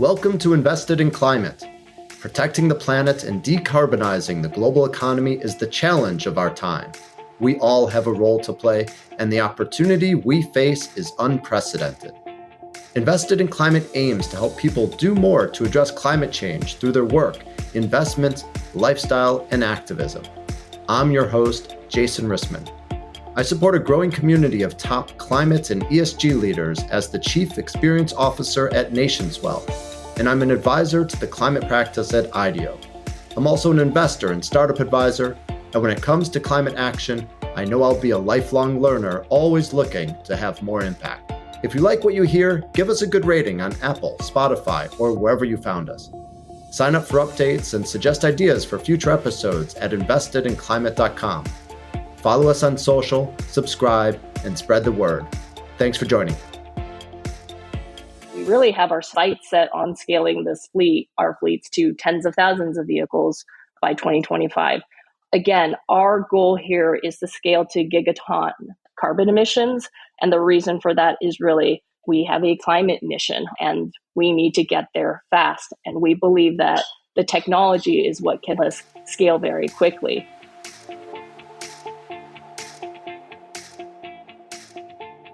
Welcome to Invested in Climate. Protecting the planet and decarbonizing the global economy is the challenge of our time. We all have a role to play, and the opportunity we face is unprecedented. Invested in Climate aims to help people do more to address climate change through their work, investment, lifestyle, and activism. I'm your host, Jason Rissman. I support a growing community of top climate and ESG leaders as the Chief Experience Officer at NationsWell, and I'm an advisor to the climate practice at IDEO. I'm also an investor and startup advisor, and when it comes to climate action, I know I'll be a lifelong learner, always looking to have more impact. If you like what you hear, give us a good rating on Apple, Spotify, or wherever you found us. Sign up for updates and suggest ideas for future episodes at investedinclimate.com. Follow us on social, subscribe, and spread the word. Thanks for joining. We really have our sights set on scaling our fleets to tens of thousands of vehicles by 2025. Again, our goal here is to scale to gigaton carbon emissions. And the reason for that is really we have a climate mission and we need to get there fast. And we believe that the technology is what can us scale very quickly.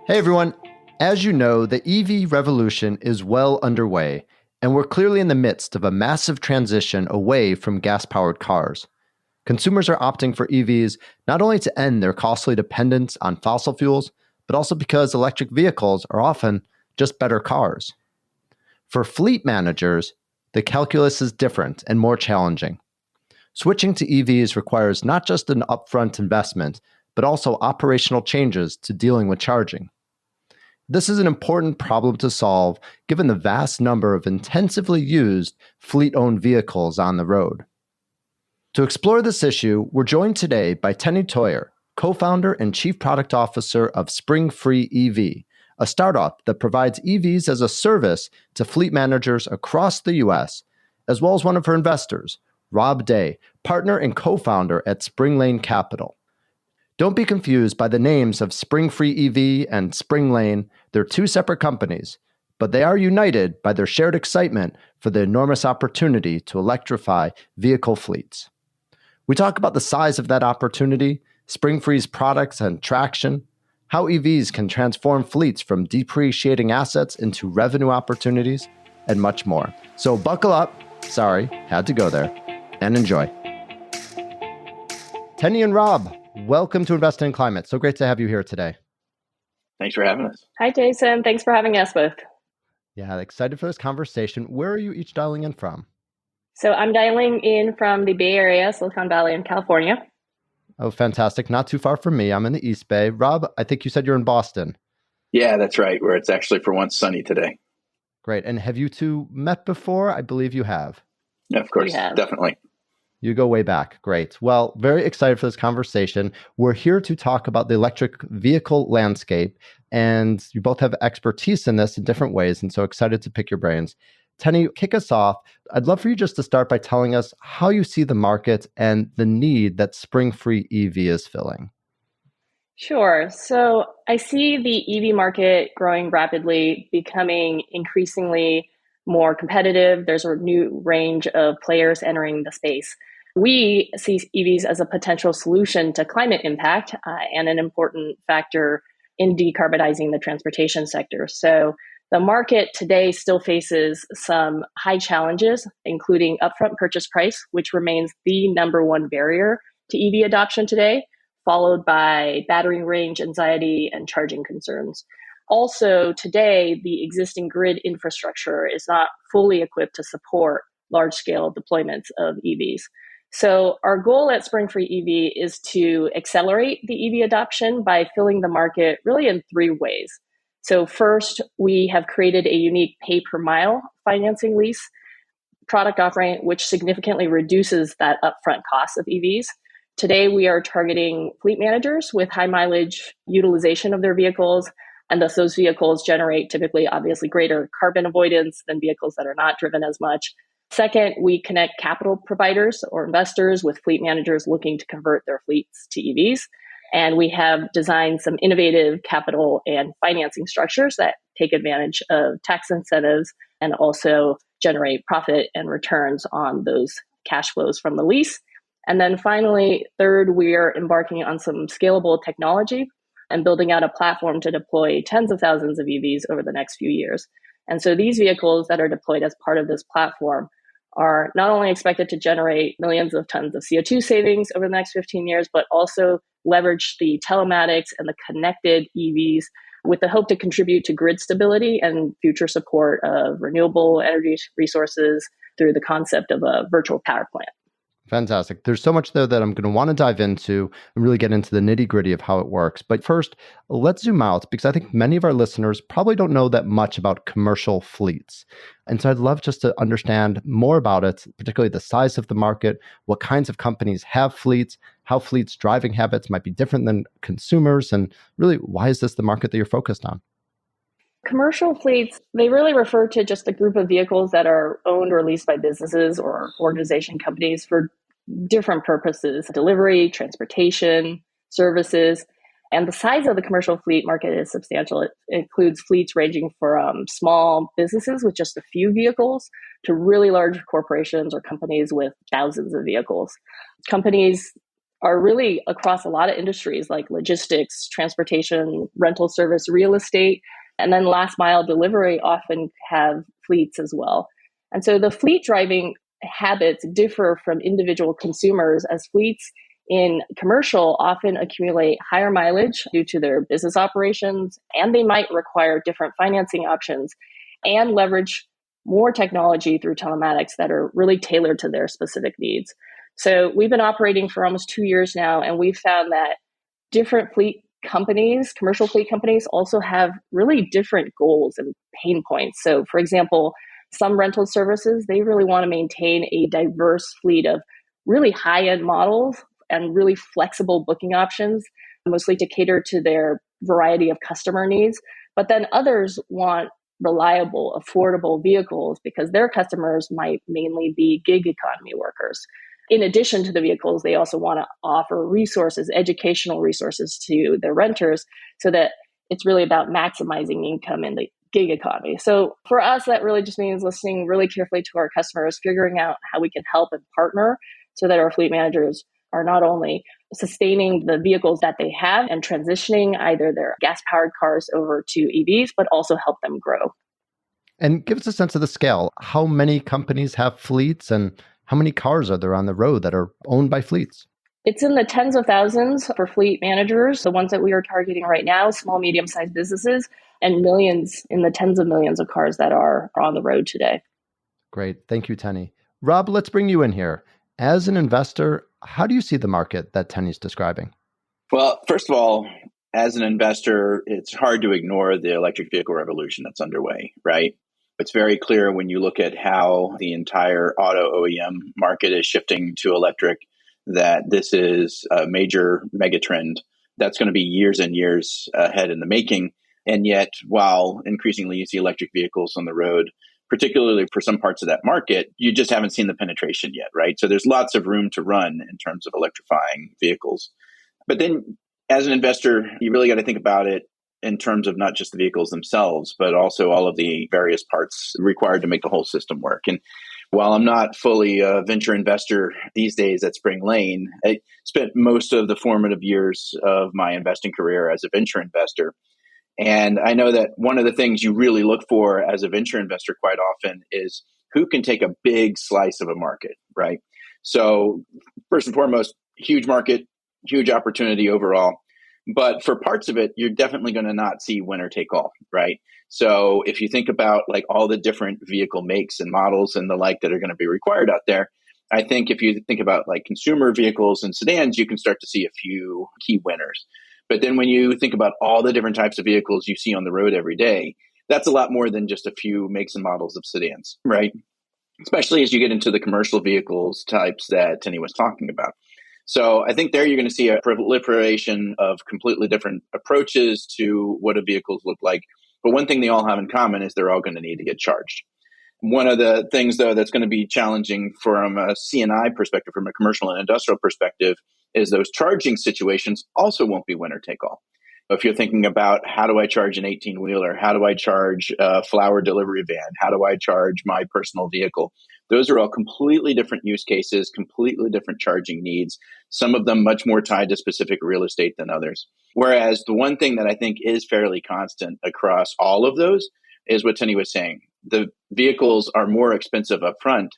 Hey everyone, as you know, the EV revolution is well underway, and we're clearly in the midst of a massive transition away from gas-powered cars. Consumers are opting for EVs not only to end their costly dependence on fossil fuels, but also because electric vehicles are often just better cars. For fleet managers, the calculus is different and more challenging. Switching to EVs requires not just an upfront investment, but also operational changes to dealing with charging. This is an important problem to solve given the vast number of intensively used fleet-owned vehicles on the road. To explore this issue, we're joined today by Tenny Toyer, co-founder and chief product officer of Spring-Free EV, a startup that provides EVs as a service to fleet managers across the U.S., as well as one of her investors, Rob Day, partner and co-founder at Spring Lane Capital. Don't be confused by the names of Spring-Free EV and Spring Lane. They're two separate companies, but they are united by their shared excitement for the enormous opportunity to electrify vehicle fleets. We talk about the size of that opportunity, Spring-Free's products and traction, how EVs can transform fleets from depreciating assets into revenue opportunities, and much more. So buckle up, sorry, had to go there, and enjoy. Tenny and Rob, welcome to Invested in Climate. So great to have you here today. Thanks for having us. Hi, Jason. Thanks for having us both. Yeah, excited for this conversation. Where are you each dialing in from? So I'm dialing in from the Bay Area, Silicon Valley in California. Oh, fantastic. Not too far from me. I'm in the East Bay. Rob, I think you said you're in Boston. Yeah, that's right. Where it's actually for once sunny today. Great. And have you two met before? I believe you have. Yeah, of course. Definitely. You go way back. Great. Well, very excited for this conversation. We're here to talk about the electric vehicle landscape, and you both have expertise in this in different ways, and so excited to pick your brains. Tenny, kick us off. I'd love for you just to start by telling us how you see the market and the need that Spring-Free EV is filling. Sure. So I see the EV market growing rapidly, becoming increasingly more competitive. There's a new range of players entering the space. We see EVs as a potential solution to climate impact and an important factor in decarbonizing the transportation sector. So the market today still faces some high challenges, including upfront purchase price, which remains the number one barrier to EV adoption today, followed by battery range anxiety and charging concerns. Also, today, the existing grid infrastructure is not fully equipped to support large-scale deployments of EVs. So our goal at Spring-Free EV is to accelerate the EV adoption by filling the market really in three ways. So first, we have created a unique pay-per-mile financing lease product offering, which significantly reduces that upfront cost of EVs. Today, we are targeting fleet managers with high mileage utilization of their vehicles, and thus those vehicles generate typically, obviously, greater carbon avoidance than vehicles that are not driven as much. Second, we connect capital providers or investors with fleet managers looking to convert their fleets to EVs. And we have designed some innovative capital and financing structures that take advantage of tax incentives and also generate profit and returns on those cash flows from the lease. And then finally, third, we are embarking on some scalable technology and building out a platform to deploy tens of thousands of EVs over the next few years. And so these vehicles that are deployed as part of this platform are not only expected to generate millions of tons of CO2 savings over the next 15 years, but also leverage the telematics and the connected EVs with the hope to contribute to grid stability and future support of renewable energy resources through the concept of a virtual power plant. Fantastic. There's so much, though, that I'm going to want to dive into and really get into the nitty-gritty of how it works. But first, let's zoom out, because I think many of our listeners probably don't know that much about commercial fleets. And so I'd love just to understand more about it, particularly the size of the market, what kinds of companies have fleets, how fleets' driving habits might be different than consumers, and really, why is this the market that you're focused on? Commercial fleets, they really refer to just a group of vehicles that are owned or leased by businesses or organization companies for different purposes: delivery, transportation, services. And the size of the commercial fleet market is substantial. It includes fleets ranging from small businesses with just a few vehicles to really large corporations or companies with thousands of vehicles. Companies are really across a lot of industries like logistics, transportation, rental service, real estate, and then last mile delivery often have fleets as well. And so the fleet driving habits differ from individual consumers, as fleets in commercial often accumulate higher mileage due to their business operations, and they might require different financing options and leverage more technology through telematics that are really tailored to their specific needs. So we've been operating for almost 2 years now, and we've found that different fleet companies, commercial fleet companies, also have really different goals and pain points. So for example, some rental services, they really want to maintain a diverse fleet of really high-end models and really flexible booking options, mostly to cater to their variety of customer needs. But then others want reliable, affordable vehicles because their customers might mainly be gig economy workers. In addition to the vehicles, they also want to offer resources, educational resources to their renters, so that it's really about maximizing income in the gig economy. So for us, that really just means listening really carefully to our customers, figuring out how we can help and partner so that our fleet managers are not only sustaining the vehicles that they have and transitioning either their gas-powered cars over to EVs, but also help them grow. And give us a sense of the scale. How many companies have fleets, and how many cars are there on the road that are owned by fleets? It's in the tens of thousands for fleet managers, the ones that we are targeting right now, small, medium-sized businesses, and millions, in the tens of millions of cars that are on the road today. Great. Thank you, Tenny. Rob, let's bring you in here. As an investor, how do you see the market that Tenny's describing? Well, first of all, as an investor, it's hard to ignore the electric vehicle revolution that's underway, right? It's very clear when you look at how the entire auto OEM market is shifting to electric, that this is a major megatrend that's going to be years and years ahead in the making. And yet, while increasingly you see electric vehicles on the road, particularly for some parts of that market, you just haven't seen the penetration yet, right? So there's lots of room to run in terms of electrifying vehicles. But then as an investor, you really got to think about it in terms of not just the vehicles themselves, but also all of the various parts required to make the whole system work. And while I'm not fully a venture investor these days at Spring Lane, I spent most of the formative years of my investing career as a venture investor. And I know that one of the things you really look for as a venture investor quite often is who can take a big slice of a market, right? So first and foremost, huge market, huge opportunity overall. But for parts of it, you're definitely going to not see winner take all, right? So if you think about like all the different vehicle makes and models and the like that are going to be required out there, I think if you think about like consumer vehicles and sedans, you can start to see a few key winners. But then when you think about all the different types of vehicles you see on the road every day, that's a lot more than just a few makes and models of sedans, right? Especially as you get into the commercial vehicles types that Tenny was talking about. So I think there you're going to see a proliferation of completely different approaches to what the vehicles look like. But one thing they all have in common is they're all going to need to get charged. One of the things, though, that's going to be challenging from a C&I perspective, from a commercial and industrial perspective, is those charging situations also won't be winner take all. If you're thinking about how do I charge an 18-wheeler, how do I charge a flower delivery van, how do I charge my personal vehicle, those are all completely different use cases, completely different charging needs, some of them much more tied to specific real estate than others. Whereas the one thing that I think is fairly constant across all of those is what Tenny was saying. The vehicles are more expensive upfront.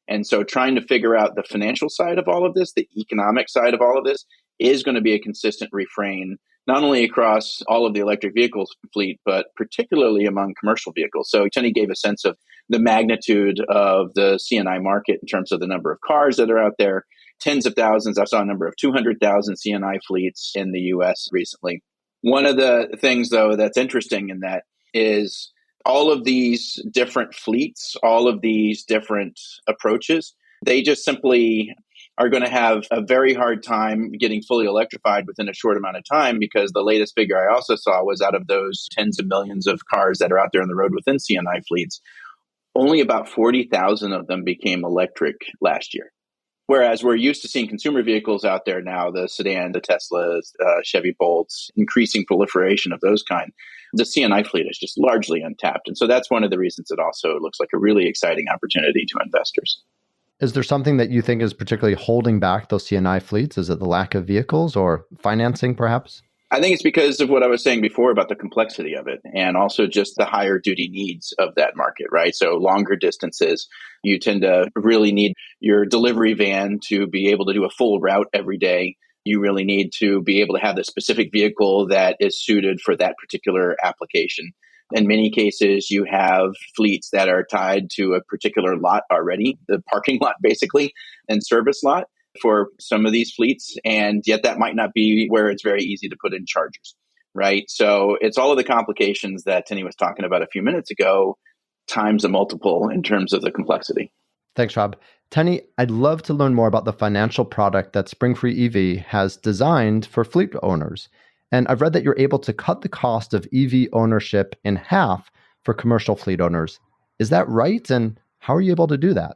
And so trying to figure out the financial side of all of this, the economic side of all of this, is going to be a consistent refrain, not only across all of the electric vehicles fleet, but particularly among commercial vehicles. So Tenny gave a sense of the magnitude of the C&I market in terms of the number of cars that are out there. Tens of thousands. I saw a number of 200,000 C&I fleets in the US recently. One of the things, though, that's interesting in that is all of these different fleets, all of these different approaches, they just simply are going to have a very hard time getting fully electrified within a short amount of time, because the latest figure I also saw was out of those tens of millions of cars that are out there on the road within C&I fleets, only about 40,000 of them became electric last year. Whereas we're used to seeing consumer vehicles out there now, the sedan, the Teslas, Chevy Bolts, increasing proliferation of those kind. The C&I fleet is just largely untapped. And so that's one of the reasons it also looks like a really exciting opportunity to investors. Is there something that you think is particularly holding back those C&I fleets? Is it the lack of vehicles or financing, perhaps? I think it's because of what I was saying before about the complexity of it, and also just the higher duty needs of that market, right? So longer distances, you tend to really need your delivery van to be able to do a full route every day. You really need to be able to have the specific vehicle that is suited for that particular application. In many cases, you have fleets that are tied to a particular lot already, the parking lot basically, and service lot for some of these fleets. And yet that might not be where it's very easy to put in chargers, right? So it's all of the complications that Tenny was talking about a few minutes ago, times a multiple in terms of the complexity. Thanks, Rob. Tenny, I'd love to learn more about the financial product that Springfree EV has designed for fleet owners. And I've read that you're able to cut the cost of EV ownership in half for commercial fleet owners. Is that right? And how are you able to do that?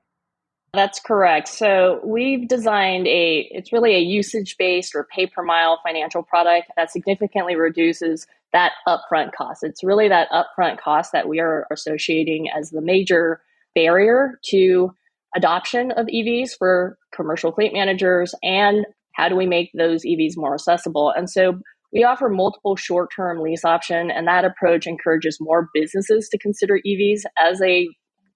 That's correct. So we've designed it's really a usage-based or pay-per-mile financial product that significantly reduces that upfront cost. It's really that upfront cost that we are associating as the major barrier to adoption of EVs for commercial fleet managers, and how do we make those EVs more accessible? And so we offer multiple short-term lease options, and that approach encourages more businesses to consider EVs as a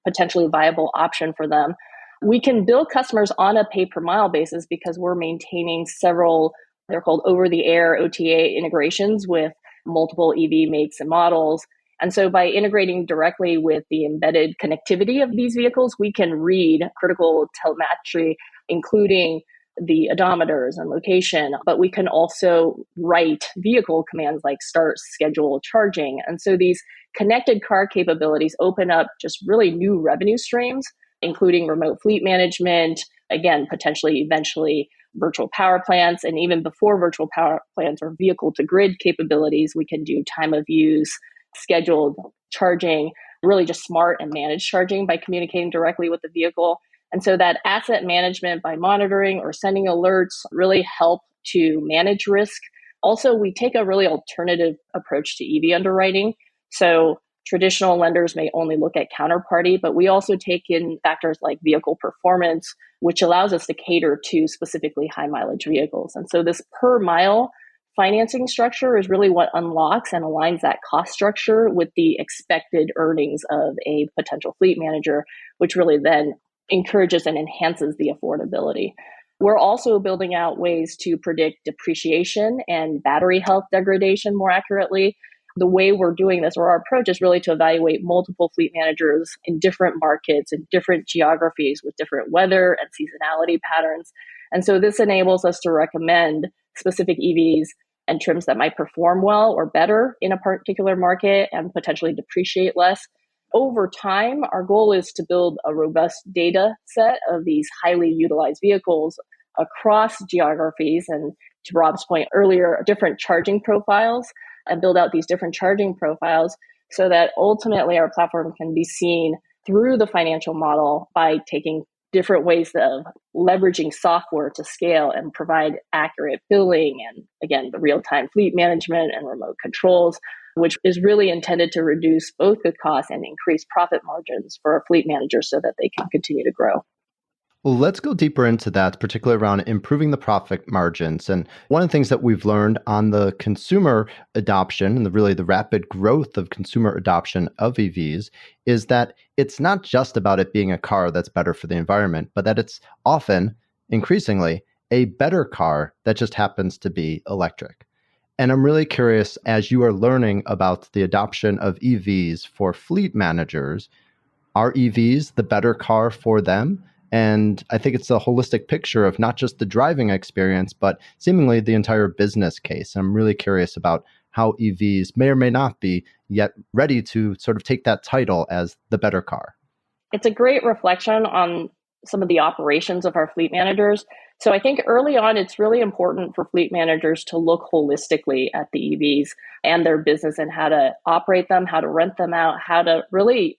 potentially viable option for them. We can bill customers on a pay-per-mile basis because we're maintaining several, they're called over-the-air OTA integrations with multiple EV makes and models. And so by integrating directly with the embedded connectivity of these vehicles, we can read critical telemetry, including the odometers and location, but we can also write vehicle commands like start, schedule, charging. And so these connected car capabilities open up just really new revenue streams, including remote fleet management, again, potentially eventually virtual power plants, and even before virtual power plants or vehicle to grid capabilities, we can do time of use, scheduled charging, really just smart and managed charging by communicating directly with the vehicle. And so that asset management by monitoring or sending alerts really help to manage risk. Also, we take a really alternative approach to EV underwriting. So traditional lenders may only look at counterparty, but we also take in factors like vehicle performance, which allows us to cater to specifically high mileage vehicles. And so this per mile financing structure is really what unlocks and aligns that cost structure with the expected earnings of a potential fleet manager, which really then encourages and enhances the affordability. We're also building out ways to predict depreciation and battery health degradation more accurately. The way we're doing this, or our approach, is really to evaluate multiple fleet managers in different markets and different geographies with different weather and seasonality patterns. And so this enables us to recommend specific EVs and trims that might perform well or better in a particular market and potentially depreciate less. Over time, our goal is to build a robust data set of these highly utilized vehicles across geographies and, to Rob's point earlier, different charging profiles, and build out these different charging profiles so that ultimately our platform can be seen through the financial model by taking different ways of leveraging software to scale and provide accurate billing and, again, the real-time fleet management and remote controls, which is really intended to reduce both the cost and increase profit margins for a fleet manager so that they can continue to grow. Well, let's go deeper into that, particularly around improving the profit margins. And one of the things that we've learned on the consumer adoption and really the rapid growth of consumer adoption of EVs is that it's not just about it being a car that's better for the environment, but that it's often, increasingly, a better car that just happens to be electric. And I'm really curious, as you are learning about the adoption of EVs for fleet managers, are EVs the better car for them? And I think it's a holistic picture of not just the driving experience, but seemingly the entire business case. I'm really curious about how EVs may or may not be yet ready to sort of take that title as the better car. It's a great reflection on some of the operations of our fleet managers. So I think early on, it's really important for fleet managers to look holistically at the EVs and their business and how to operate them, how to rent them out, how to really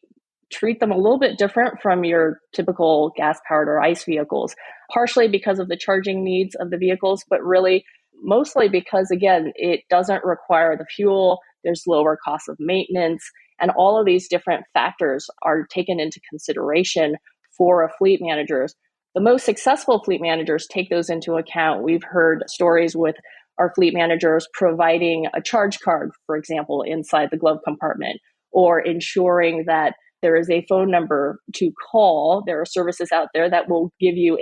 treat them a little bit different from your typical gas-powered or ICE vehicles, partially because of the charging needs of the vehicles, but really mostly because, again, it doesn't require the fuel, there's lower cost of maintenance, and all of these different factors are taken into consideration for a fleet managers. The most successful fleet managers take those into account. We've heard stories with our fleet managers providing a charge card, for example, inside the glove compartment, or ensuring that there is a phone number to call. There are services out there that will give you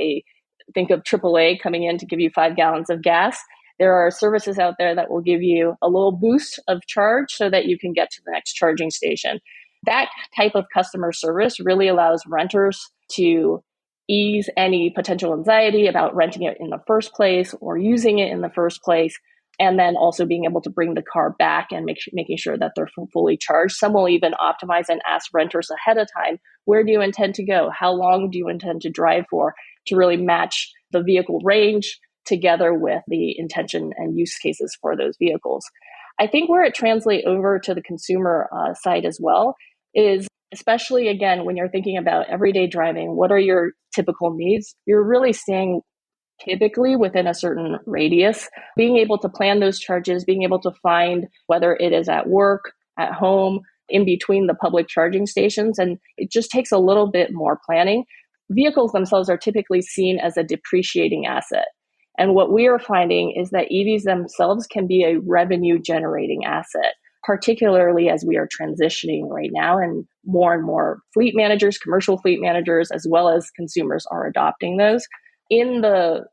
think of AAA coming in to give you 5 gallons of gas. There are services out there that will give you a little boost of charge so that you can get to the next charging station. That type of customer service really allows renters to ease any potential anxiety about renting it in the first place or using it in the first place. And then also being able to bring the car back and making sure that they're fully charged. Some will even optimize and ask renters ahead of time, where do you intend to go? How long do you intend to drive for, to really match the vehicle range together with the intention and use cases for those vehicles. I think where it translates over to the consumer side as well is, especially again, when you're thinking about everyday driving, what are your typical needs? You're really staying typically within a certain radius, being able to plan those charges, being able to find whether it is at work, at home, in between the public charging stations. And it just takes a little bit more planning. Vehicles themselves are typically seen as a depreciating asset. And what we are finding is that EVs themselves can be a revenue generating asset, particularly as we are transitioning right now and more fleet managers, commercial fleet managers, as well as consumers are adopting those. In the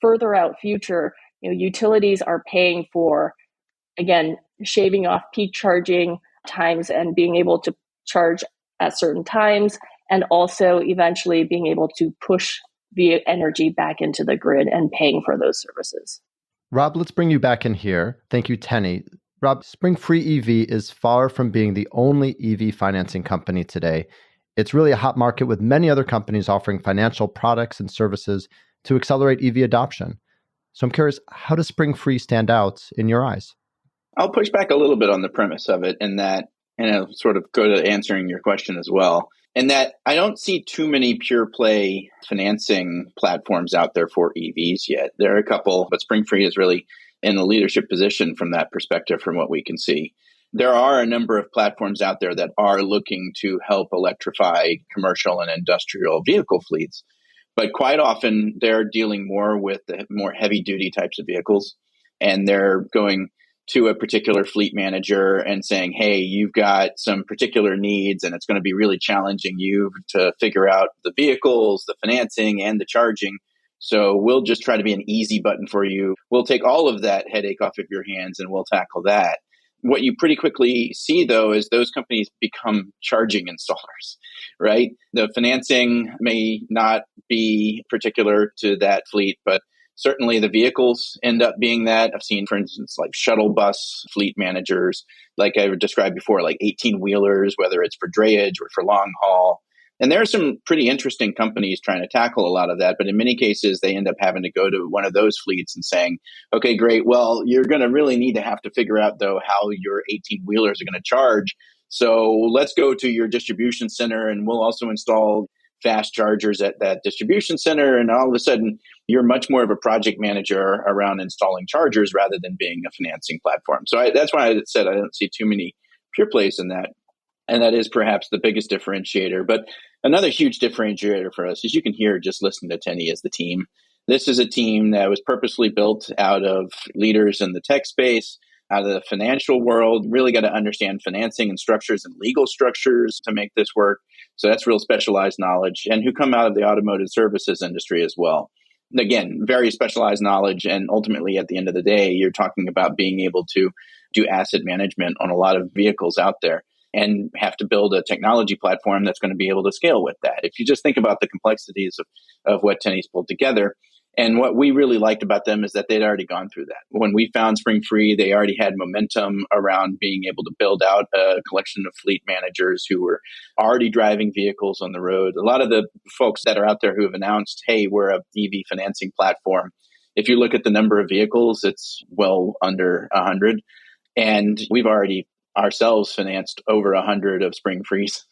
further out future, utilities are paying for, again, shaving off peak charging times and being able to charge at certain times, and also eventually being able to push the energy back into the grid and paying for those services. Rob, let's bring you back in here. Thank you, Tenny. Rob, Spring Free EV is far from being the only EV financing company today. It's really a hot market with many other companies offering financial products and services to accelerate EV adoption. So I'm curious, how does Spring Free stand out in your eyes? I'll push back a little bit on the premise of it, and that, and I'll sort of go to answering your question as well, and that I don't see too many pure play financing platforms out there for EVs yet. There are a couple, but Spring Free is really in a leadership position from that perspective, from what we can see. There are a number of platforms out there that are looking to help electrify commercial and industrial vehicle fleets. But quite often, they're dealing more with the more heavy-duty types of vehicles, and they're going to a particular fleet manager and saying, hey, you've got some particular needs, and it's going to be really challenging you to figure out the vehicles, the financing, and the charging. So we'll just try to be an easy button for you. We'll take all of that headache off of your hands, and we'll tackle that. What you pretty quickly see, though, is those companies become charging installers, right? The financing may not be particular to that fleet, but certainly the vehicles end up being that. I've seen, for instance, like shuttle bus fleet managers, like I described before, like 18-wheelers, whether it's for drayage or for long haul. And there are some pretty interesting companies trying to tackle a lot of that. But in many cases, they end up having to go to one of those fleets and saying, okay, great. Well, you're going to really need to have to figure out, though, how your 18-wheelers are going to charge. So let's go to your distribution center, and we'll also install fast chargers at that distribution center. And all of a sudden, you're much more of a project manager around installing chargers rather than being a financing platform. So that's why I said I don't see too many pure plays in that. And that is perhaps the biggest differentiator. But another huge differentiator for us, as you can hear just listening to Tenny, is the team. This is a team that was purposely built out of leaders in the tech space, out of the financial world, really got to understand financing and structures and legal structures to make this work. So that's real specialized knowledge, and who come out of the automotive services industry as well. Again, very specialized knowledge. And ultimately, at the end of the day, you're talking about being able to do asset management on a lot of vehicles out there and have to build a technology platform that's going to be able to scale with that. If you just think about the complexities of what Tenny's pulled together. And what we really liked about them is that they'd already gone through that. When we found Spring Free, they already had momentum around being able to build out a collection of fleet managers who were already driving vehicles on the road. A lot of the folks that are out there who have announced, hey, we're a EV financing platform. If you look at the number of vehicles, it's well under 100. And we've already ourselves financed over 100 of Spring Free's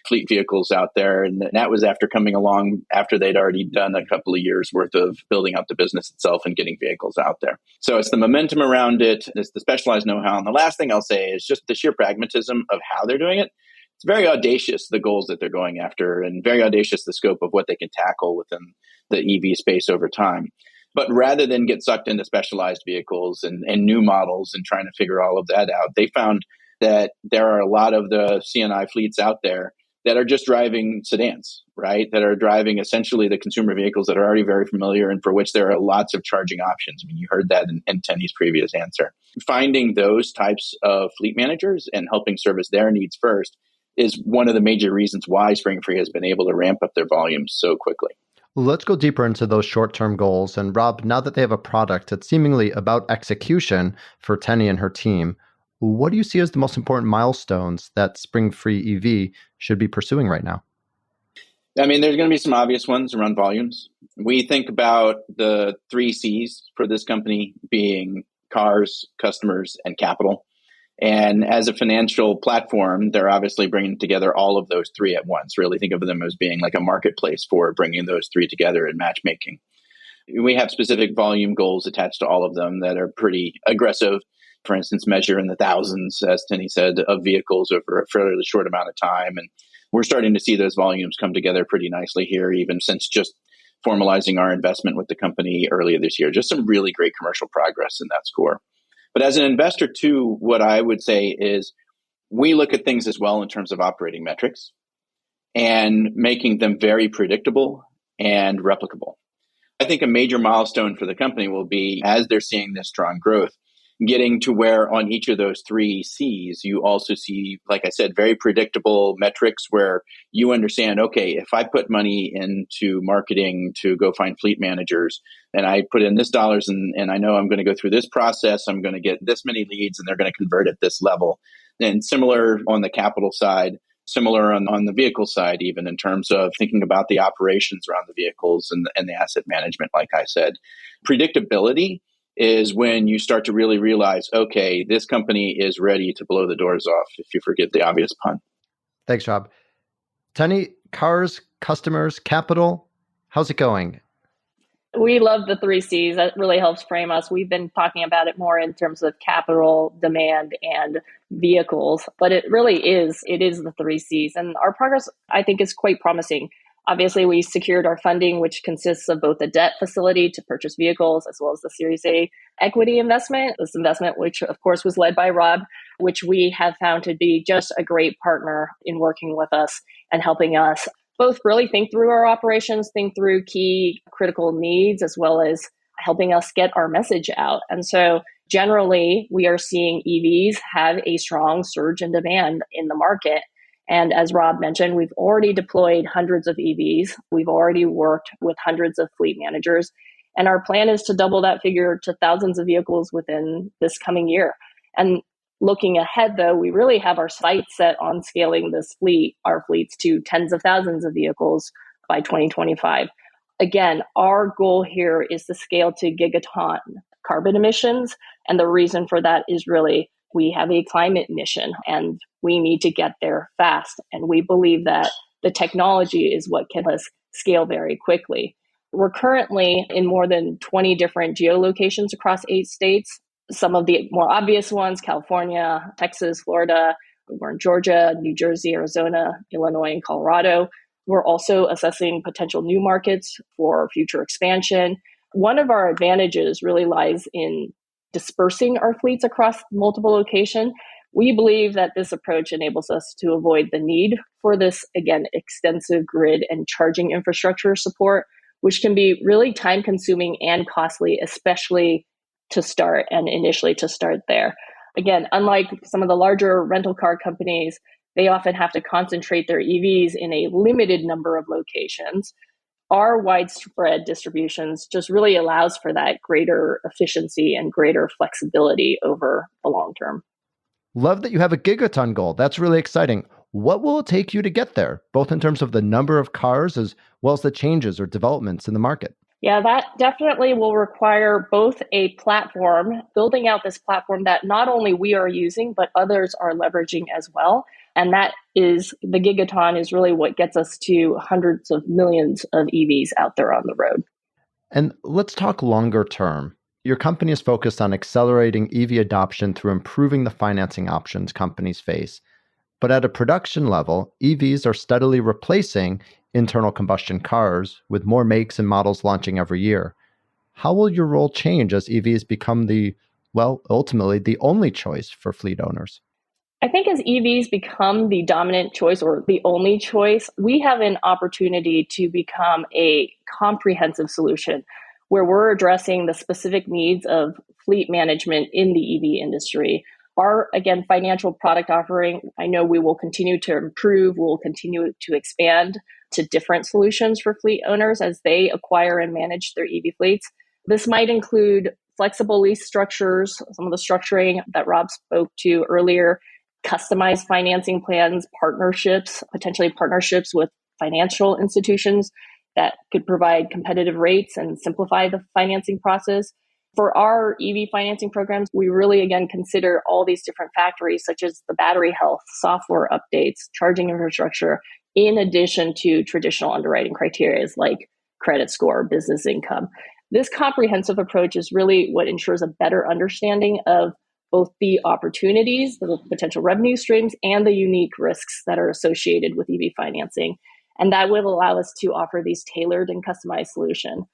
fleet vehicles out there. And that was after coming along after they'd already done a couple of years worth of building out the business itself and getting vehicles out there. So it's the momentum around it. It's the specialized know-how. And the last thing I'll say is just the sheer pragmatism of how they're doing it. It's very audacious, the goals that they're going after, and very audacious, the scope of what they can tackle within the EV space over time. But rather than get sucked into specialized vehicles and new models and trying to figure all of that out, they found that there are a lot of the C&I fleets out there that are just driving sedans, right? That are driving essentially the consumer vehicles that are already very familiar and for which there are lots of charging options. I mean, you heard that in Tenny's previous answer. Finding those types of fleet managers and helping service their needs first is one of the major reasons why Spring Free has been able to ramp up their volumes so quickly. Let's go deeper into those short-term goals. And Rob, now that they have a product that's seemingly about execution for Tenny and her team, what do you see as the most important milestones that Spring Free EV should be pursuing right now? I mean, there's going to be some obvious ones around volumes. We think about the 3 C's for this company being cars, customers, and capital. And as a financial platform, they're obviously bringing together all of those 3 at once. Really think of them as being like a marketplace for bringing those 3 together and matchmaking. We have specific volume goals attached to all of them that are pretty aggressive. For instance, measure in the thousands, as Tenny said, of vehicles over a fairly short amount of time. And we're starting to see those volumes come together pretty nicely here, even since just formalizing our investment with the company earlier this year. Just some really great commercial progress in that score. But as an investor, too, what I would say is we look at things as well in terms of operating metrics and making them very predictable and replicable. I think a major milestone for the company will be, as they're seeing this strong growth, getting to where on each of those 3 C's, you also see, like I said, very predictable metrics where you understand, okay, if I put money into marketing to go find fleet managers and I put in this dollars and I know I'm going to go through this process, I'm going to get this many leads and they're going to convert at this level. And similar on the capital side, similar on the vehicle side, even in terms of thinking about the operations around the vehicles and the asset management, like I said. Predictability is when you start to really realize, okay, this company is ready to blow the doors off, if you forget the obvious pun. Thanks, Rob. Tenny, cars, customers, capital, how's it going? We love the 3 C's. That really helps frame us. We've been talking about it more in terms of capital, demand, and vehicles, but it is the 3 C's. And our progress, I think, is quite promising. Obviously, we secured our funding, which consists of both a debt facility to purchase vehicles, as well as the Series A equity investment. This investment, which of course was led by Rob, which we have found to be just a great partner in working with us and helping us both really think through our operations, think through key critical needs, as well as helping us get our message out. And so generally, we are seeing EVs have a strong surge in demand in the market. And as Rob mentioned, we've already deployed hundreds of EVs. We've already worked with hundreds of fleet managers. And our plan is to double that figure to thousands of vehicles within this coming year. And looking ahead, though, we really have our sights set on scaling our fleets to tens of thousands of vehicles by 2025. Again, our goal here is to scale to gigaton carbon emissions. And the reason for that is really we have a climate mission and we need to get there fast. And we believe that The technology is what can us scale very quickly. We're currently in more than 20 different geolocations across 8 states. Some of the more obvious ones, California, Texas, Florida. We're in Georgia, New Jersey, Arizona, Illinois, and Colorado. We're also assessing potential new markets for future expansion. One of our advantages really lies in dispersing our fleets across multiple locations. We believe that this approach enables us to avoid the need for this, again, extensive grid and charging infrastructure support, which can be really time consuming and costly, especially to start and initially to start there. Again, unlike some of the larger rental car companies, they often have to concentrate their EVs in a limited number of locations. Our widespread distributions just really allows for that greater efficiency and greater flexibility over the long term. Love that you have a gigaton goal. That's really exciting. What will it take you to get there, both in terms of the number of cars as well as the changes or developments in the market? Yeah, that definitely will require both a platform, building out this platform that not only we are using, but others are leveraging as well. And that is the gigaton is really what gets us to hundreds of millions of EVs out there on the road. And let's talk longer term. Your company is focused on accelerating EV adoption through improving the financing options companies face. But at a production level, EVs are steadily replacing internal combustion cars, with more makes and models launching every year. How will your role change as EVs become ultimately the only choice for fleet owners? I think as EVs become the dominant choice or the only choice, we have an opportunity to become a comprehensive solution where we're addressing the specific needs of fleet management in the EV industry. Our, again, financial product offering, I know we will continue to improve, we'll continue to expand to different solutions for fleet owners as they acquire and manage their EV fleets. This might include flexible lease structures, some of the structuring that Rob spoke to earlier, customized financing plans, partnerships, potentially partnerships with financial institutions that could provide competitive rates and simplify the financing process. For our EV financing programs, we really, again, consider all these different factors, such as the battery health, software updates, charging infrastructure, in addition to traditional underwriting criteria like credit score, business income. This comprehensive approach is really what ensures a better understanding of both the opportunities, the potential revenue streams, and the unique risks that are associated with EV financing. And that will allow us to offer these tailored and customized solutions.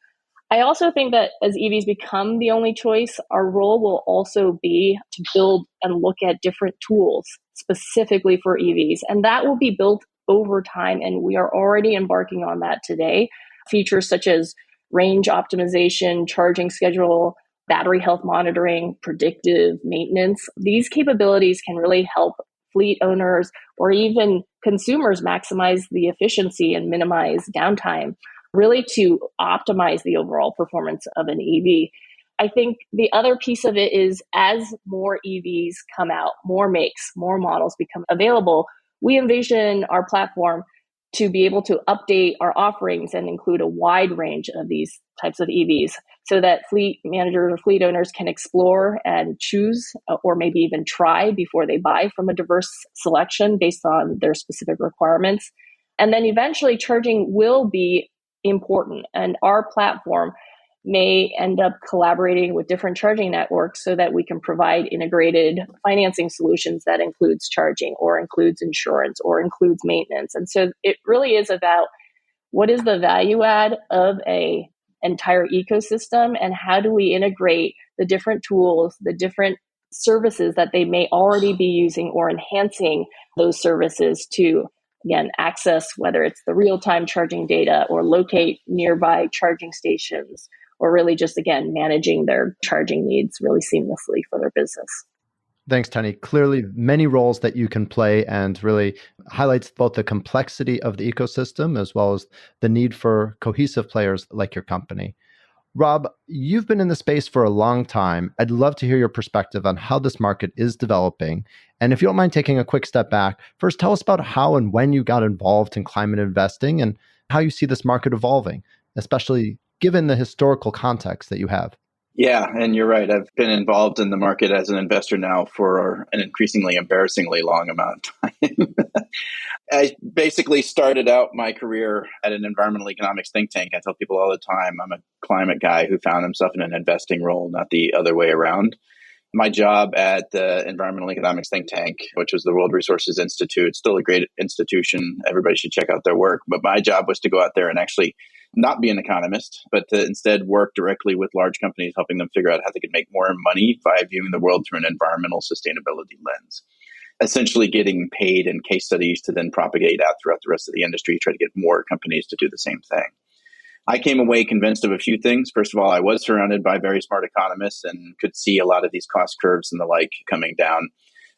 I also think that as EVs become the only choice, our role will also be to build and look at different tools specifically for EVs. And that will be built over time. And we are already embarking on that today. Features such as range optimization, charging schedule, battery health monitoring, predictive maintenance. These capabilities can really help fleet owners or even consumers maximize the efficiency and minimize downtime, really to optimize the overall performance of an EV. I think the other piece of it is as more EVs come out, more makes, more models become available, we envision our platform to be able to update our offerings and include a wide range of these types of EVs so that fleet managers or fleet owners can explore and choose or maybe even try before they buy from a diverse selection based on their specific requirements. And then eventually charging will be important, and our platform may end up collaborating with different charging networks so that we can provide integrated financing solutions that includes charging or includes insurance or includes maintenance. And so it really is about what is the value add of a entire ecosystem and how do we integrate the different tools, the different services that they may already be using or enhancing those services to, again, access whether it's the real-time charging data or locate nearby charging stations, or really just, again, managing their charging needs really seamlessly for their business. Thanks, Tony. Clearly, many roles that you can play and really highlights both the complexity of the ecosystem as well as the need for cohesive players like your company. Rob, you've been in the space for a long time. I'd love to hear your perspective on how this market is developing. And if you don't mind taking a quick step back, first tell us about how and when you got involved in climate investing and how you see this market evolving, especially given the historical context that you have. Yeah, and you're right. I've been involved in the market as an investor now for an increasingly embarrassingly long amount of time. I basically started out my career at an environmental economics think tank. I tell people all the time, I'm a climate guy who found himself in an investing role, not the other way around. My job at the environmental economics think tank, which was the World Resources Institute, still a great institution. Everybody should check out their work. But my job was to go out there and actually not be an economist, but to instead work directly with large companies, helping them figure out how they could make more money by viewing the world through an environmental sustainability lens. Essentially getting paid in case studies to then propagate out throughout the rest of the industry, try to get more companies to do the same thing. I came away convinced of a few things. First of all, I was surrounded by very smart economists and could see a lot of these cost curves and the like coming down.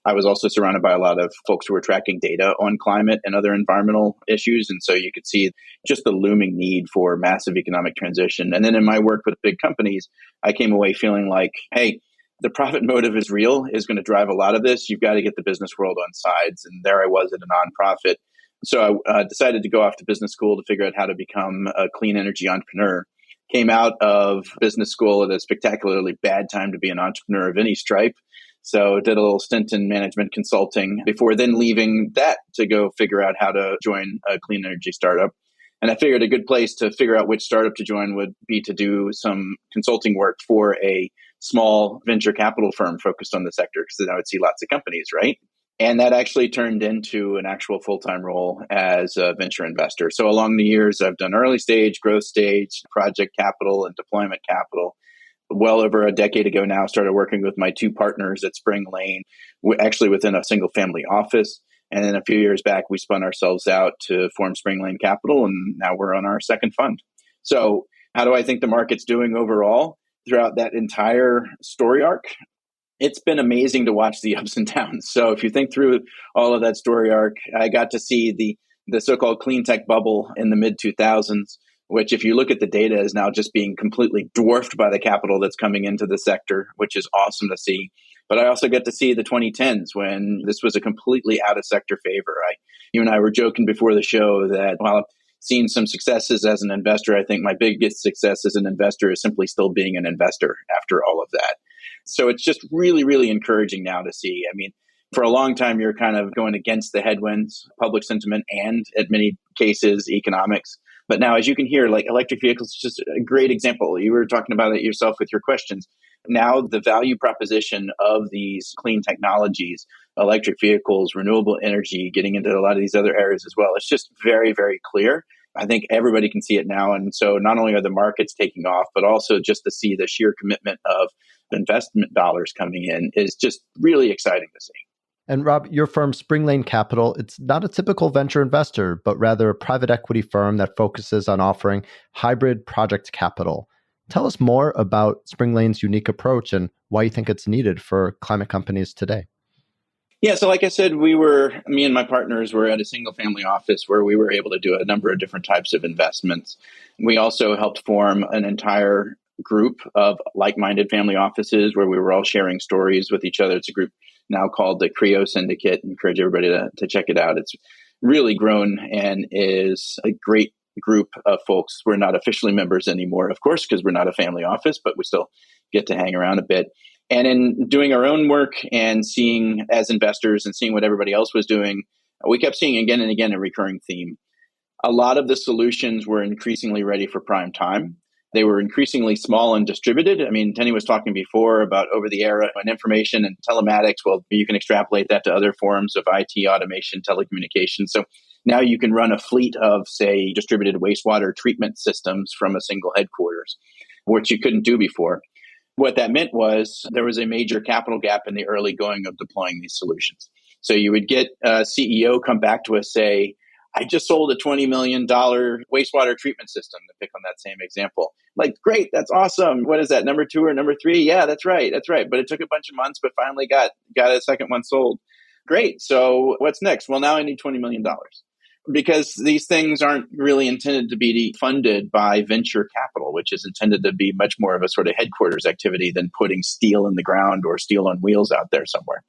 I was also surrounded by a lot of folks who were tracking data on climate and other environmental issues. And so you could see just the looming need for massive economic transition. And then in my work with big companies, I came away feeling like, hey, the profit motive is real, is going to drive a lot of this. You've got to get the business world on sides. And there I was at a nonprofit. So I decided to go off to business school to figure out how to become a clean energy entrepreneur. Came out of business school at a spectacularly bad time to be an entrepreneur of any stripe. So did a little stint in management consulting before then leaving that to go figure out how to join a clean energy startup. And I figured a good place to figure out which startup to join would be to do some consulting work for a small venture capital firm focused on the sector, because then I would see lots of companies, right? And that actually turned into an actual full-time role as a venture investor. So along the years, I've done early stage, growth stage, project capital, and deployment capital. Well over a decade ago now, started working with my two partners at Spring Lane, actually within a single family office. And then a few years back, we spun ourselves out to form Spring Lane Capital, and now we're on our second fund. So how do I think the market's doing overall throughout that entire story arc? It's been amazing to watch the ups and downs. So if you think through all of that story arc, I got to see the so-called clean tech bubble in the mid 2000s, which if you look at the data is now just being completely dwarfed by the capital that's coming into the sector, which is awesome to see. But I also get to see the 2010s when this was a completely out of sector favor. You and I were joking before the show that while I've seen some successes as an investor, I think my biggest success as an investor is simply still being an investor after all of that. So it's just really, really encouraging now to see. I mean, for a long time, you're kind of going against the headwinds, public sentiment, and in many cases, economics. But now, as you can hear, like electric vehicles is just a great example. You were talking about it yourself with your questions. Now, the value proposition of these clean technologies, electric vehicles, renewable energy, getting into a lot of these other areas as well, it's just very, very clear. I think everybody can see it now. And so not only are the markets taking off, but also just to see the sheer commitment of investment dollars coming in is just really exciting to see. And Rob, your firm, Spring Lane Capital, it's not a typical venture investor, but rather a private equity firm that focuses on offering hybrid project capital. Tell us more about Spring Lane's unique approach and why you think it's needed for climate companies today. Yeah, so like I said, me and my partners were at a single family office where we were able to do a number of different types of investments. We also helped form an entire group of like-minded family offices where we were all sharing stories with each other. It's a group now called the Creo Syndicate. I encourage everybody to check it out. It's really grown and is a great group of folks. We're not officially members anymore, of course, because we're not a family office, but we still get to hang around a bit. And in doing our own work and seeing as investors and seeing what everybody else was doing, we kept seeing again and again a recurring theme. A lot of the solutions were increasingly ready for prime time. They were increasingly small and distributed. I mean, Tenny was talking before about over the era and information and telematics. Well, you can extrapolate that to other forms of IT automation, telecommunications. So now you can run a fleet of, say, distributed wastewater treatment systems from a single headquarters, which you couldn't do before. What that meant was there was a major capital gap in the early going of deploying these solutions. So you would get a CEO come back to us, say, I just sold a $20 million wastewater treatment system, to pick on that same example. Like, great, that's awesome. What is that, number 2 or number 3? Yeah, that's right. But it took a bunch of months, but finally got a second one sold. Great. So what's next? Well, now I need $20 million. Because these things aren't really intended to be funded by venture capital, which is intended to be much more of a sort of headquarters activity than putting steel in the ground or steel on wheels out there somewhere.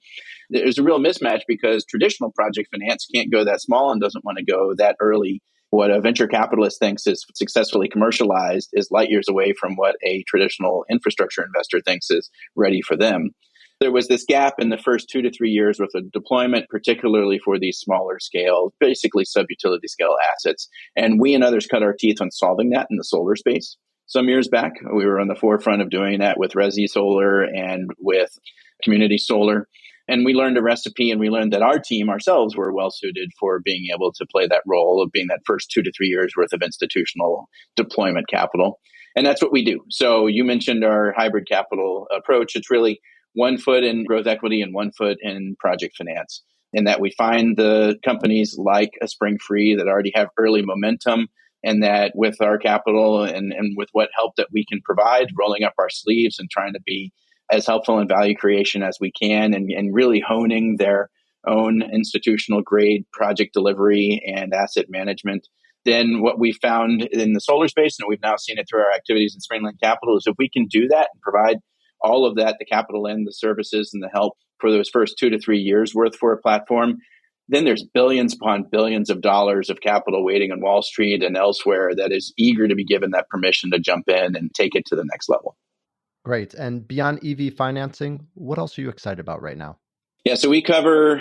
There's a real mismatch because traditional project finance can't go that small and doesn't want to go that early. What a venture capitalist thinks is successfully commercialized is light years away from what a traditional infrastructure investor thinks is ready for them. There was this gap in the first 2 to 3 years with a deployment, particularly for these smaller scale, basically sub-utility scale assets. And we and others cut our teeth on solving that in the solar space. Some years back, we were on the forefront of doing that with Resi Solar and with community solar. And we learned a recipe, and we learned that our team ourselves were well suited for being able to play that role of being that first 2 to 3 years worth of institutional deployment capital. And that's what we do. So you mentioned our hybrid capital approach. It's really 1 foot in growth equity and 1 foot in project finance. In that we find the companies like a Spring Free that already have early momentum, and that with our capital and with what help that we can provide, rolling up our sleeves and trying to be as helpful in value creation as we can, and really honing their own institutional grade project delivery and asset management. Then what we found in the solar space, and we've now seen it through our activities in Springland Capital, is if we can do that and provide all of that, the capital and the services and the help for those first 2 to 3 years worth for a platform, then there's billions upon billions of dollars of capital waiting on Wall Street and elsewhere that is eager to be given that permission to jump in and take it to the next level. Great. And beyond EV financing, what else are you excited about right now? Yeah, so we cover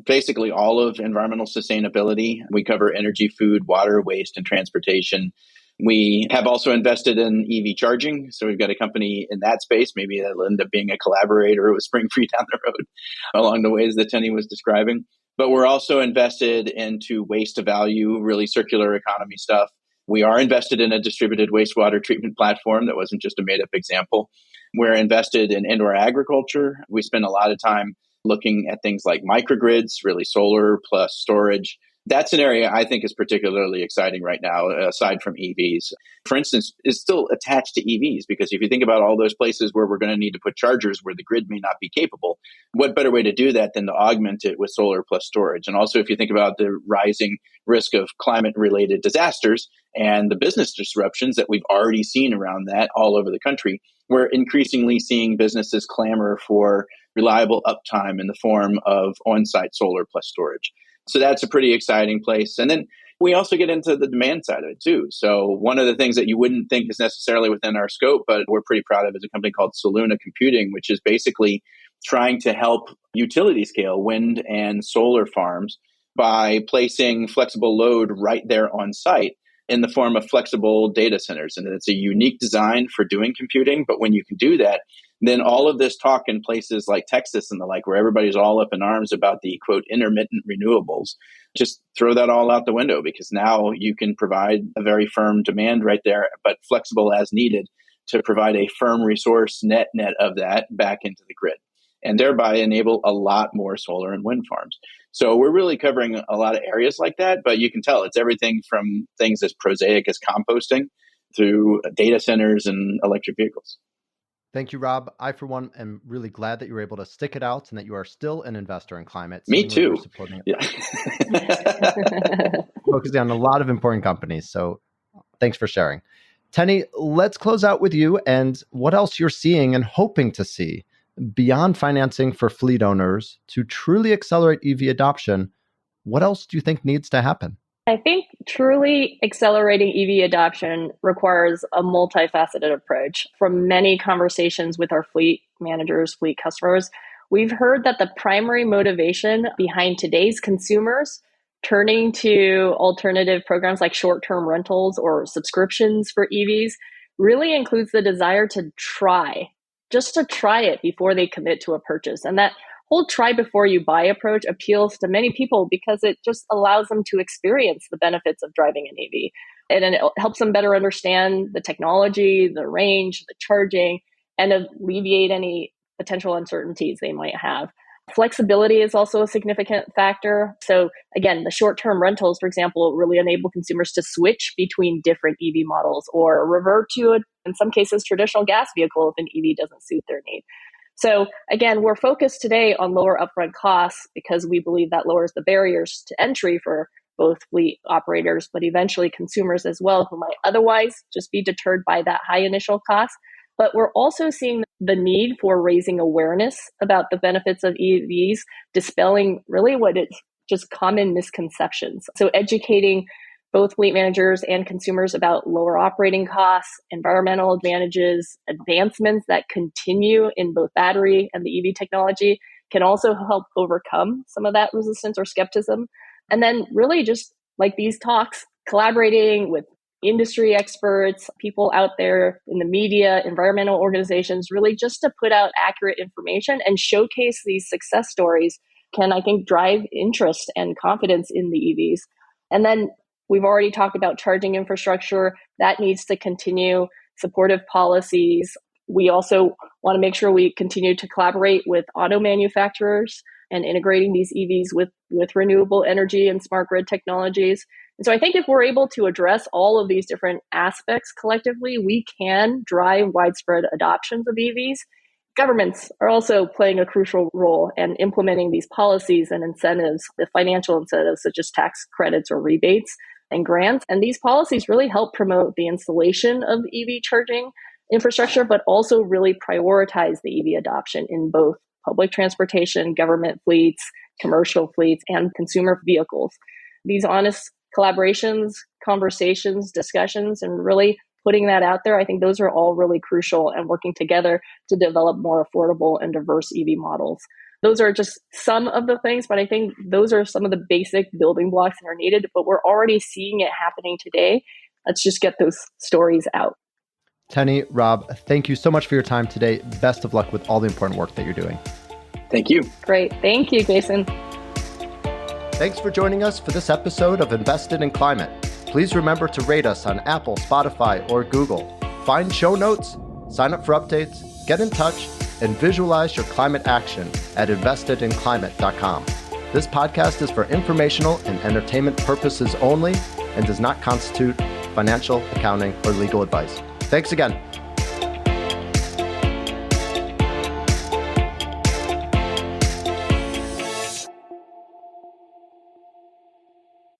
basically all of environmental sustainability. We cover energy, food, water, waste, and transportation. We have also invested in EV charging. So we've got a company in that space. Maybe that'll end up being a collaborator with Spring Free down the road along the ways that Tenny was describing. But we're also invested into waste to value, really circular economy stuff. We are invested in a distributed wastewater treatment platform that wasn't just a made-up example. We're invested in indoor agriculture. We spend a lot of time looking at things like microgrids, really solar plus storage. That's an area I think is particularly exciting right now, aside from EVs. For instance, is still attached to EVs, because if you think about all those places where we're going to need to put chargers where the grid may not be capable, what better way to do that than to augment it with solar plus storage? And also, if you think about the rising risk of climate-related disasters and the business disruptions that we've already seen around that all over the country, we're increasingly seeing businesses clamor for reliable uptime in the form of on-site solar plus storage. So that's a pretty exciting place. And then we also get into the demand side of it too. So one of the things that you wouldn't think is necessarily within our scope, but we're pretty proud of, is a company called Soluna Computing, which is basically trying to help utility scale wind and solar farms by placing flexible load right there on site in the form of flexible data centers. And it's a unique design for doing computing. But when you can do that, then all of this talk in places like Texas and the like, where everybody's all up in arms about the quote intermittent renewables, just throw that all out the window, because now you can provide a very firm demand right there, but flexible as needed to provide a firm resource net of that back into the grid, and thereby enable a lot more solar and wind farms. So we're really covering a lot of areas like that, but you can tell it's everything from things as prosaic as composting through data centers and electric vehicles. Thank you, Rob. I, for one, am really glad that you were able to stick it out and that you are still an investor in climate. Me too. Supporting it. Yeah. Focusing on a lot of important companies. So thanks for sharing. Tenny, let's close out with you and what else you're seeing and hoping to see beyond financing for fleet owners to truly accelerate EV adoption. What else do you think needs to happen? I think truly accelerating EV adoption requires a multifaceted approach. From many conversations with our fleet managers, fleet customers, we've heard that the primary motivation behind today's consumers turning to alternative programs like short-term rentals or subscriptions for EVs really includes the desire to try it before they commit to a purchase. And that whole try before you buy approach appeals to many people because it just allows them to experience the benefits of driving an EV. And it helps them better understand the technology, the range, the charging, and alleviate any potential uncertainties they might have. Flexibility is also a significant factor. So again, the short-term rentals, for example, really enable consumers to switch between different EV models or revert to, in some cases, traditional gas vehicle if an EV doesn't suit their need. So again, we're focused today on lower upfront costs because we believe that lowers the barriers to entry for both fleet operators, but eventually consumers as well, who might otherwise just be deterred by that high initial cost. But we're also seeing the need for raising awareness about the benefits of EVs, dispelling really what is just common misconceptions. So educating both fleet managers and consumers about lower operating costs, environmental advantages, advancements that continue in both battery and the EV technology can also help overcome some of that resistance or skepticism. And then really just like these talks, collaborating with industry experts, people out there in the media, environmental organizations, really just to put out accurate information and showcase these success stories can, I think, drive interest and confidence in the EVs. And then we've already talked about charging infrastructure. That needs to continue, supportive policies. We also want to make sure we continue to collaborate with auto manufacturers and integrating these EVs with renewable energy and smart grid technologies. And so I think if we're able to address all of these different aspects collectively, we can drive widespread adoptions of EVs. Governments are also playing a crucial role in implementing these policies and incentives, the financial incentives such as tax credits or rebates and grants. And these policies really help promote the installation of EV charging infrastructure, but also really prioritize the EV adoption in both public transportation, government fleets, commercial fleets, and consumer vehicles. These honest collaborations, conversations, discussions, and really putting that out there, I think those are all really crucial, and working together to develop more affordable and diverse EV models. Those are just some of the things, but I think those are some of the basic building blocks that are needed, but we're already seeing it happening today. Let's just get those stories out. Tenny, Rob, thank you so much for your time today. Best of luck with all the important work that you're doing. Thank you. Great. Thank you, Jason. Thanks for joining us for this episode of Invested in Climate. Please remember to rate us on Apple, Spotify, or Google. Find show notes, sign up for updates, get in touch, and visualize your climate action at investedinclimate.com. This podcast is for informational and entertainment purposes only and does not constitute financial, accounting, or legal advice. Thanks again.